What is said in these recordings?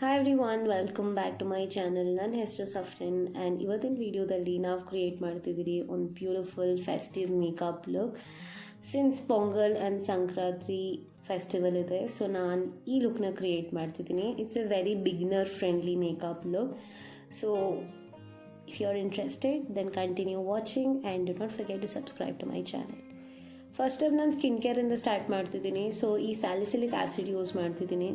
Hi everyone, welcome back to my channel. ನನ್ನ ಹೆಸರು ಸಫ್ರಿನ್ and ಇವತ್ತಿನ ವಿಡಿಯೋದಲ್ಲಿ ನಾವು ಕ್ರಿಯೇಟ್ ಮಾಡ್ತಿದ್ದೀರಿ ಒಂದು beautiful festive makeup look. Since pongal and Sankranti festival ಇದೆ, ಸೊ ನಾನು ಈ ಲುಕ್ನ ಕ್ರಿಯೇಟ್ ಮಾಡ್ತಿದ್ದೀನಿ. It's A very beginner friendly makeup look. So if you are interested, then continue watching and do not forget to subscribe to my channel. First time ನಾನು skin ಕೇರಿಂದ start ಮಾಡ್ತಿದ್ದೀನಿ. So ಈ salicylic acid use ಮಾಡ್ತಿದ್ದೀನಿ.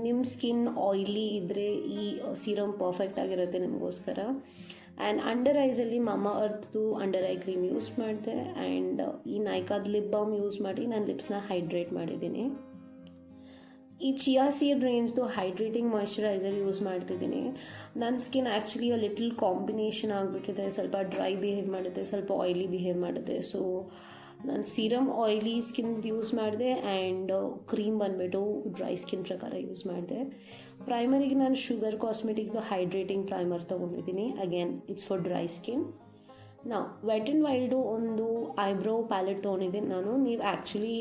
ನಿಮ್ಮ skin ಆಯ್ಲಿ ಇದ್ದರೆ ಈ serum perfect ಆಗಿರುತ್ತೆ ನಿಮಗೋಸ್ಕರ. And under ಐಸಲ್ಲಿ ಮಾಮಾ ಅರ್ತ್ದು ಅಂಡರ್ ಐ ಕ್ರೀಮ್ ಯೂಸ್ ಮಾಡಿದೆ ಆ್ಯಂಡ್ ಈ ನೈಕಾದ ಲಿಪ್ ಬಾಮ್ ಯೂಸ್ ಮಾಡಿ ನಾನು ಲಿಪ್ಸ್ನ ಹೈಡ್ರೇಟ್ ಮಾಡಿದ್ದೀನಿ. ಈ ಚಿಯಾ ಸೀಡ್ ರೇಂಜ್ದು ಹೈಡ್ರೇಟಿಂಗ್ ಮಾಯ್ಶ್ಚರೈಸರ್ ಯೂಸ್ ಮಾಡ್ತಿದ್ದೀನಿ. ನನ್ನ ಸ್ಕಿನ್ ಆ್ಯಕ್ಚುಲಿ ಲಿಟಲ್ ಕಾಂಬಿನೇಷನ್ ಆಗಿಬಿಟ್ಟಿದೆ. ಸ್ವಲ್ಪ ಡ್ರೈ ಬಿಹೇವ್ ಮಾಡುತ್ತೆ, ಸ್ವಲ್ಪ ಆಯ್ಲಿ ಬಿಹೇವ್ ಮಾಡುತ್ತೆ. ಸೊ ನಾನು ಸೀರಮ್ ಆಯ್ಲಿ ಸ್ಕಿನ್ ಯೂಸ್ ಮಾಡಿದೆ ಆ್ಯಂಡ್ ಕ್ರೀಮ್ ಬಂದುಬಿಟ್ಟು ಡ್ರೈ ಸ್ಕಿನ್ ಪ್ರಕಾರ ಯೂಸ್ ಮಾಡಿದೆ. ಪ್ರೈಮರಿಗೆ ನಾನು ಶುಗರ್ ಕಾಸ್ಮೆಟಿಕ್ಸ್ದು ಹೈಡ್ರೇಟಿಂಗ್ ಪ್ರೈಮರ್ ತೊಗೊಂಡಿದ್ದೀನಿ. Again it's for dry skin. ನಾವು ವೆಟ್ ಆ್ಯಂಡ್ ವೈಲ್ಡು ಒಂದು ಐಬ್ರೋ ಪ್ಯಾಲೆಟ್ ತೊಗೊಂಡಿದ್ದೀನಿ ನಾನು. ನೀವು ಆ್ಯಕ್ಚುಲಿ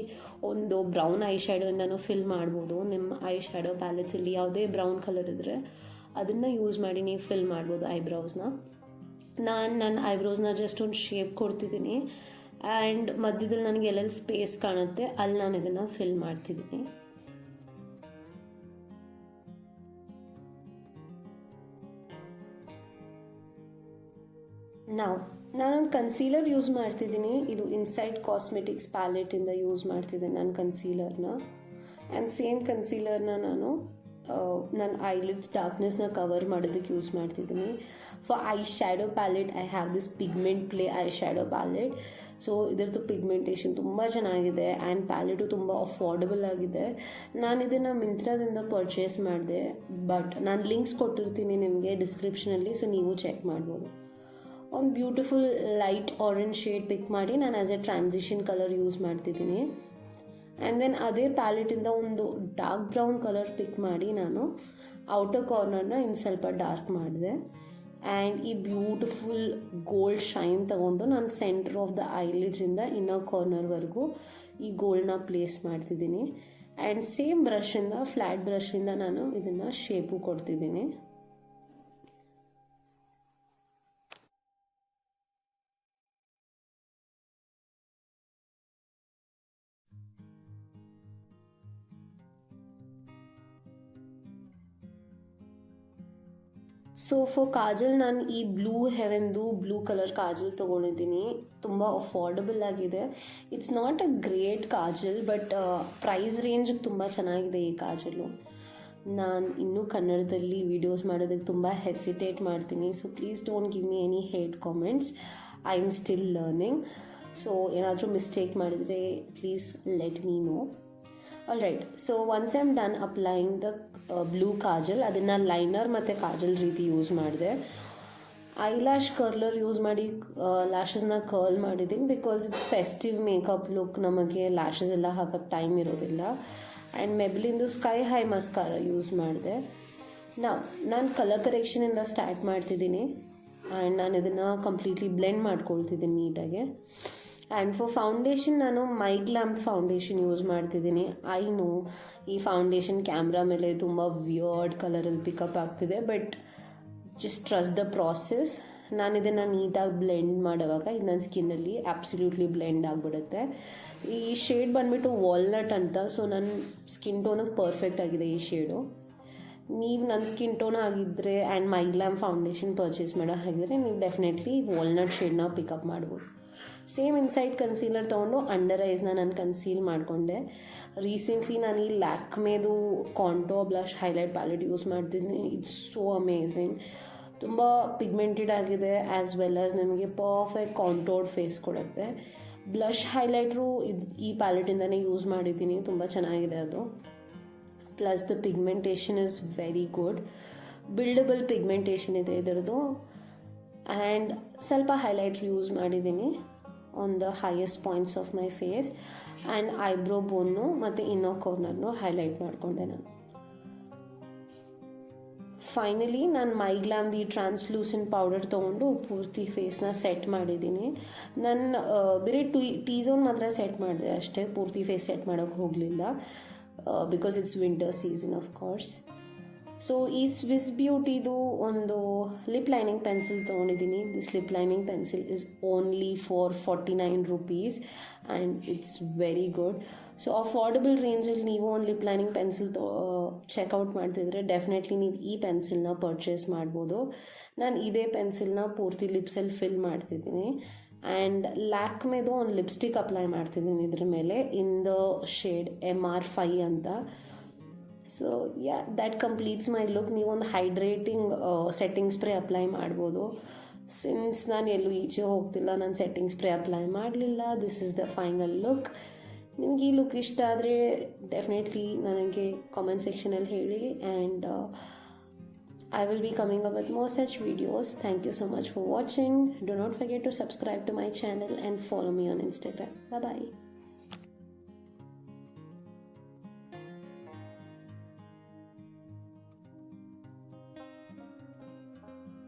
ಒಂದು ಬ್ರೌನ್ ಐ ಶ್ಯಾಡೋಯಿಂದನೂ ಫಿಲ್ ಮಾಡ್ಬೋದು. ನಿಮ್ಮ ಐ ಶ್ಯಾಡೋ ಪ್ಯಾಲೆಟ್ಸಲ್ಲಿ ಯಾವುದೇ ಬ್ರೌನ್ ಕಲರ್ ಇದ್ದರೆ ಅದನ್ನು ಯೂಸ್ ಮಾಡಿ ನೀವು ಫಿಲ್ ಮಾಡ್ಬೋದು ಐಬ್ರೋಸ್ನ. ನಾನು ನನ್ನ ಐಬ್ರೋಸ್ನ ಜಸ್ಟ್ ಒಂದು ಶೇಪ್ ಕೊಡ್ತಿದ್ದೀನಿ ಆ್ಯಂಡ್ ಮಧ್ಯದಲ್ಲಿ ನನಗೆ ಎಲ್ಲೆಲ್ಲಿ ಸ್ಪೇಸ್ ಕಾಣುತ್ತೆ ಅಲ್ಲಿ ನಾನು ಇದನ್ನು ಫಿಲ್ ಮಾಡ್ತಿದ್ದೀನಿ. ನಾನೊಂದು ಕನ್ಸೀಲರ್ ಯೂಸ್ ಮಾಡ್ತಿದ್ದೀನಿ. ಇದು ಇನ್ಸೈಡ್ ಕಾಸ್ಮೆಟಿಕ್ಸ್ ಪ್ಯಾಲೆಟಿಂದ ಯೂಸ್ ಮಾಡ್ತಿದ್ದೀನಿ ನಾನು ಕನ್ಸೀಲರ್ನ. ಆ್ಯಂಡ್ ಸೇಮ್ ಕನ್ಸೀಲರ್ನ ನಾನು ನನ್ನ ಐಲಿಡ್ಸ್ ಡಾರ್ಕ್ನೆಸ್ನ ಕವರ್ ಮಾಡೋದಕ್ಕೆ ಯೂಸ್ ಮಾಡ್ತಿದ್ದೀನಿ. For I shadow palette I have this pigment play I shadow palette. So ಇದರದ್ದು ಪಿಗ್ಮೆಂಟೇಷನ್ ತುಂಬ ಚೆನ್ನಾಗಿದೆ ಆ್ಯಂಡ್ ಪ್ಯಾಲೆಟು ತುಂಬ ಅಫೋರ್ಡಬಲ್ ಆಗಿದೆ. ನಾನು ಇದನ್ನು ಮಿಂತ್ರಾದಿಂದ ಪರ್ಚೇಸ್ ಮಾಡಿದೆ, ಬಟ್ ನಾನು ಲಿಂಕ್ಸ್ ಕೊಟ್ಟಿರ್ತೀನಿ ನಿಮಗೆ ಡಿಸ್ಕ್ರಿಪ್ಷನಲ್ಲಿ, ಸೊ ನೀವು ಚೆಕ್ ಮಾಡ್ಬೋದು. ಒಂದು ಬ್ಯೂಟಿಫುಲ್ ಲೈಟ್ ಆರೆಂಜ್ ಶೇಡ್ ಪಿಕ್ ಮಾಡಿ ನಾನು as A transition colour use ಮಾಡ್ತಿದ್ದೀನಿ. ಆ್ಯಂಡ್ ದೆನ್ ಅದೇ ಪ್ಯಾಲೆಟಿಂದ ಒಂದು ಡಾರ್ಕ್ ಬ್ರೌನ್ ಕಲರ್ ಪಿಕ್ ಮಾಡಿ ನಾನು ಔಟರ್ ಕಾರ್ನರ್ನ ಇನ್ನು ಸ್ವಲ್ಪ ಡಾರ್ಕ್ ಮಾಡಿದೆ. ಆ್ಯಂಡ್ ಈ ಬ್ಯೂಟಿಫುಲ್ ಗೋಲ್ಡ್ ಶೈನ್ ತಗೊಂಡು ನಾನು ಸೆಂಟರ್ ಆಫ್ ದ ಐಲಿಡ್ಸಿಂದ ಇನ್ನರ್ ಕಾರ್ನರ್ವರೆಗೂ ಈ ಗೋಲ್ಡ್ನ ಪ್ಲೇಸ್ ಮಾಡ್ತಿದ್ದೀನಿ. ಆ್ಯಂಡ್ ಸೇಮ್ ಬ್ರಷಿಂದ ಫ್ಲ್ಯಾಟ್ ಬ್ರಷಿಂದ ನಾನು ಇದನ್ನು ಶೇಪು ಕೊಡ್ತಿದ್ದೀನಿ. ಸೊ ಫಾರ್ ಕಾಜಲ್ ನಾನು ಈ ಬ್ಲೂ ಹೆವೆನ್ದು ಬ್ಲೂ ಕಲರ್ ಕಾಜಲ್ ತೊಗೊಂಡಿದ್ದೀನಿ. ತುಂಬ ಅಫೋರ್ಡಬಲ್ ಆಗಿದೆ. It's not a great kajal, but price ರೇಂಜಿಗೆ ತುಂಬ ಚೆನ್ನಾಗಿದೆ ಈ ಕಾಜಲು. ನಾನು ಇನ್ನೂ ಕನ್ನಡದಲ್ಲಿ ವೀಡಿಯೋಸ್ ಮಾಡೋದಕ್ಕೆ ತುಂಬ ಹೆಸಿಟೇಟ್ ಮಾಡ್ತೀನಿ. So please don't give me any hate comments. I am still learning. So ಏನಾದರೂ ಮಿಸ್ಟೇಕ್ ಮಾಡಿದರೆ please let me know. All right, so once I am done applying the blue kajal, ಅದನ್ನು ಲೈನರ್ ಮತ್ತು ಕಾಜಲ್ ರೀತಿ use ಮಾಡಿದೆ. Eyelash curler use ಮಾಡಿ ಲ್ಯಾಶಸ್ನ curl ಮಾಡಿದ್ದೀನಿ. Because it's festive makeup look, ನಮಗೆ ಲ್ಯಾಶಸ್ ಎಲ್ಲ ಹಾಕೋಕ್ಕೆ ಟೈಮ್ ಇರೋದಿಲ್ಲ. ಆ್ಯಂಡ್ ಮೆಬ್ಲಿಂದು ಸ್ಕೈ ಹೈ ಮಸ್ಕಾರ ಯೂಸ್ ಮಾಡಿದೆ. ನಾನು ಕಲರ್ ಕರೆಕ್ಷನಿಂದ ಸ್ಟಾರ್ಟ್ ಮಾಡ್ತಿದ್ದೀನಿ ಆ್ಯಂಡ್ ನಾನು ಇದನ್ನು ಕಂಪ್ಲೀಟ್ಲಿ ಬ್ಲೆಂಡ್ ಮಾಡ್ಕೊಳ್ತಿದ್ದೀನಿ ನೀಟಾಗೆ. ಆ್ಯಂಡ್ ಫಾರ್ ಫೌಂಡೇಶನ್ ನಾನು ಮೈಗ್ಲಾಮ್ ಫೌಂಡೇಶನ್ ಯೂಸ್ ಮಾಡ್ತಿದ್ದೀನಿ. ಐ ನೋ ಈ ಫೌಂಡೇಶನ್ ಕ್ಯಾಮ್ರಾ ಮೇಲೆ ತುಂಬ ವಿಯರ್ಡ್ ಕಲರಲ್ಲಿ ಪಿಕಪ್ ಆಗ್ತಿದೆ, but just trust the process. ನಾನು ಇದನ್ನು ನೀಟಾಗಿ ಬ್ಲೆಂಡ್ ಮಾಡೋವಾಗ ಇದು ನನ್ನ ಸ್ಕಿನ್ನಲ್ಲಿ ಆ್ಯಬ್ಸಲ್ಯೂಟ್ಲಿ ಬ್ಲೆಂಡ್ ಆಗಿಬಿಡುತ್ತೆ. ಈ ಶೇಡ್ ಬಂದುಬಿಟ್ಟು ವಾಲ್ನಟ್ ಅಂತ. ಸೊ ನನ್ನ ಸ್ಕಿನ್ ಟೋನಿಗೆ ಪರ್ಫೆಕ್ಟ್ ಆಗಿದೆ ಈ ಶೇಡು. ನೀವು ನನ್ನ ಸ್ಕಿನ್ ಟೋನ್ ಆಗಿದ್ದರೆ ಆ್ಯಂಡ್ ಮೈಗ್ಲಾಮ್ ಫೌಂಡೇಶನ್ ಪರ್ಚೇಸ್ ಮಾಡೋ ಹಾಗಿದ್ರೆ ನೀವು ಡೆಫಿನೆಟ್ಲಿ ವಾಲ್ನಟ್ ಶೇಡ್ನ ಪಿಕಪ್ ಮಾಡ್ಬೋದು. ಸೇಮ್ ಇನ್ಸೈಡ್ ಕನ್ಸೀಲರ್ ತೊಗೊಂಡು ಅಂಡರ್ ಐಸ್ನ ನಾನು ಕನ್ಸೀಲ್ ಮಾಡಿಕೊಂಡೆ. ರೀಸೆಂಟ್ಲಿ ನಾನು ಈ ಲ್ಯಾಕ್ಮೇದು contour blush highlight palette use ಮಾಡ್ತಿದ್ದೀನಿ. It's so amazing. ತುಂಬ ಪಿಗ್ಮೆಂಟೆಡ್ ಆಗಿದೆ ಆ್ಯಸ್ ವೆಲ್ ಆಸ್ ನಮಗೆ ಪರ್ಫೆಕ್ಟ್ ಕಾಂಟೋರ್ಡ್ ಫೇಸ್ ಕೊಡುತ್ತೆ. ಬ್ಲಷ್ ಹೈಲೈಟ್ರು ಈ ಪ್ಯಾಲೆಟಿಂದನೇ ಯೂಸ್ ಮಾಡಿದ್ದೀನಿ. ತುಂಬ ಚೆನ್ನಾಗಿದೆ ಅದು. Plus the pigmentation is very good. Buildable pigmentation ಇದೆ ಇದರದ್ದು. ಆ್ಯಂಡ್ ಸ್ವಲ್ಪ ಹೈಲೈಟ್ರ್ ಯೂಸ್ ಮಾಡಿದ್ದೀನಿ on the highest points of my face. And eyebrow ಬೋನ್ನು ಮತ್ತು ಇನ್ನರ್ ಕಾರ್ನರ್ನು ಹೈಲೈಟ್ ಮಾಡಿಕೊಂಡೆ ನಾನು. ಫೈನಲಿ ನಾನು ಮೈಗ್ಲಾಮ್ದು ಈ ಟ್ರಾನ್ಸ್ಲೂಸೆಂಟ್ ಪೌಡರ್ ತೊಗೊಂಡು ಪೂರ್ತಿ ಫೇಸ್ನ ಸೆಟ್ ಮಾಡಿದ್ದೀನಿ. ನಾನು ಬೇರೆ ಟೀ ಝೋನ್ ಮಾತ್ರ ಸೆಟ್ ಮಾಡಿದೆ ಅಷ್ಟೇ, ಪೂರ್ತಿ ಫೇಸ್ ಸೆಟ್ ಮಾಡೋಕ್ಕೆ ಹೋಗಲಿಲ್ಲ. Because it's winter season of course. So ಈ ಸ್ವಿಸ್ ಬ್ಯೂಟಿದು ಒಂದು ಲಿಪ್ ಲೈನಿಂಗ್ ಪೆನ್ಸಿಲ್ ತೊಗೊಂಡಿದ್ದೀನಿ. This lip lining pencil is only for 49 rupees and it's very good. So affordable ರೇಂಜಲ್ಲಿ ನೀವು ಒಂದು ಲಿಪ್ ಲೈನಿಂಗ್ ಪೆನ್ಸಿಲ್ ಚೆಕ್ಔಟ್ ಮಾಡ್ತಿದ್ರೆ definitely ನೀವು ಈ ಪೆನ್ಸಿಲ್ನ ಪರ್ಚೇಸ್ ಮಾಡ್ಬೋದು. ನಾನು ಇದೇ ಪೆನ್ಸಿಲ್ನ ಪೂರ್ತಿ ಲಿಪ್ಸಲ್ಲಿ ಫಿಲ್ ಮಾಡ್ತಿದ್ದೀನಿ. ಆ್ಯಂಡ್ ಲ್ಯಾಕ್ಮೆದು ಒಂದು ಲಿಪ್ಸ್ಟಿಕ್ ಅಪ್ಲೈ ಮಾಡ್ತಿದ್ದೀನಿ ಇದ್ರ ಮೇಲೆ ಇನ್ ದ ಶೇಡ್ MR5 ಅಂತ. So yeah that completes my look. ನೀವೊಂದು ಹೈಡ್ರೇಟಿಂಗ್ ಸೆಟ್ಟಿಂಗ್ ಸ್ಪ್ರೇ ಅಪ್ಲೈ ಮಾಡ್ಬೋದು. ಸಿನ್ಸ್ ನಾನು ಎಲ್ಲೂ ಈಚೆ ಹೋಗ್ತಿಲ್ಲ, ನಾನು ಸೆಟ್ಟಿಂಗ್ ಸ್ಪ್ರೇ ಅಪ್ಲೈ ಮಾಡಲಿಲ್ಲ. This is the final look. ನಿಮ್ಗೆ ಈ ಲುಕ್ ಇಷ್ಟ ಆದರೆ ಡೆಫಿನೆಟ್ಲಿ ನನಗೆ ಕಾಮೆಂಟ್ ಸೆಕ್ಷನಲ್ಲಿ ಹೇಳಿ. And I will be coming up with more such videos. Thank you so much for watching. Do not forget to subscribe to my channel and follow me on Instagram. Bye bye.